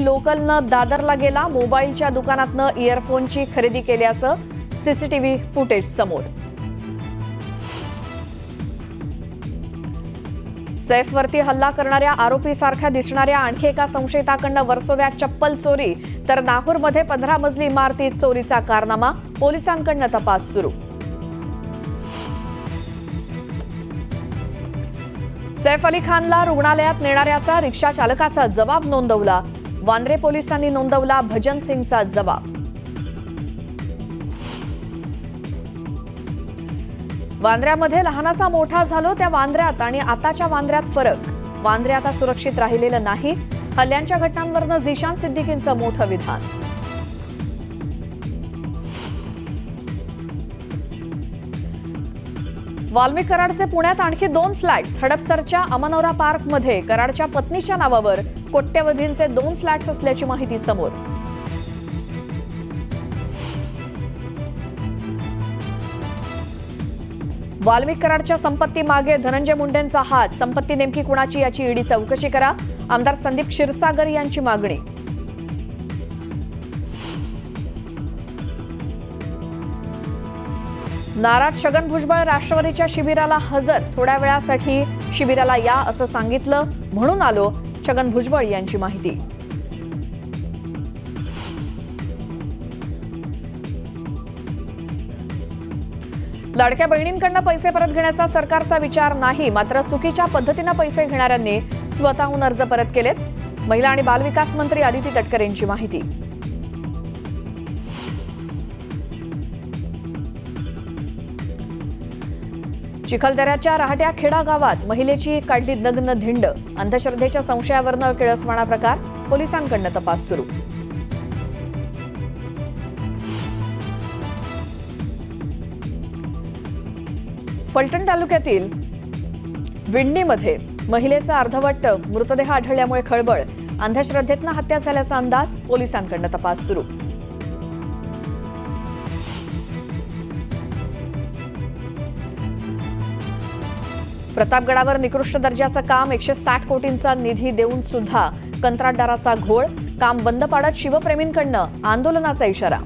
लोकलनं दादरला गेला. मोबाईलच्या दुकानातनं इयरफोनची खरेदी केल्याचं सीसीटीव्ही फुटेज समोर. सैफवरती हल्ला करणाऱ्या आरोपीसारख्या दिसणाऱ्या आणखी एका संशयिताकडनं वर्सोव्यात चप्पल चोरी, तर नागपूरमध्ये 15 मजली इमारतीत चोरीचा कारनामा. पोलिसांकडनं तपास सुरू. सैफ अली खानला रुग्णालयात नेणाऱ्याचा रिक्षा चालकाचा जबाब नोंदवला. वांद्रे पोलिसांनी नोंदवला भजन सिंगचा जबाब. वांद्र्यामध्ये लहानाचा मोठा झालो त्या वांद्र्यात आणि आताच्या वांद्र्यात फरक. वांद्रे आता सुरक्षित राहिलेलं नाही. हल्ल्यांच्या घटनांवरनं झिशान सिद्दीकींचं मोठं विधान. वाल्मिक कराडचे पुण्यात आणखी 2 फ्लॅट्स. हडपसरच्या अमनोरा पार्कमध्ये कराडच्या पत्नीच्या नावावर कोट्यवधींचे 2 फ्लॅट्स असल्याची माहिती समोर. वाल्मिक कराडच्या संपत्ती मागे धनंजय मुंडेंचा हात. संपत्ती नेमकी कुणाची याची ईडी चौकशी करा. आमदार संदीप क्षीरसागर यांची मागणी. नाराज छगन भुजबळ राष्ट्रवादीच्या शिबिराला हजर. थोड्या वेळासाठी शिबिराला या असं सांगितलं, म्हणून आलो. छगन भुजबळ यांची माहिती. लाडक्या बहिणींकडून पैसे परत घेण्याचा सरकारचा विचार नाही, मात्र चुकीच्या पद्धतीने पैसे घेणाऱ्यांनी स्वतःहून अर्ज परत केलेत. महिला आणि बालविकास मंत्री आदिती तटकरे यांची माहिती. चिखलदऱ्याच्या राहट्या खेडा गावात महिलेची काढली नग्न धिंड. अंधश्रद्धेच्या संशयावरनं किळसवाणा प्रकार. पोलिसांकडून तपास सुरू. फलटण तालुक्यातील विंडीमध्ये महिलेचा अर्धवट मृतदेह आढळल्यामुळे खळबळ. अंधश्रद्धेतनं हत्या झाल्याचा अंदाज. पोलिसांकडून तपास सुरू. प्रतापगडावर निकृष्ट दर्जाचं काम. 160 कोटींचा निधी देऊन सुद्धा कंत्राटदाराचा घोळ. काम बंद पाडत शिवप्रेमींकडून आंदोलनाचा इशारा.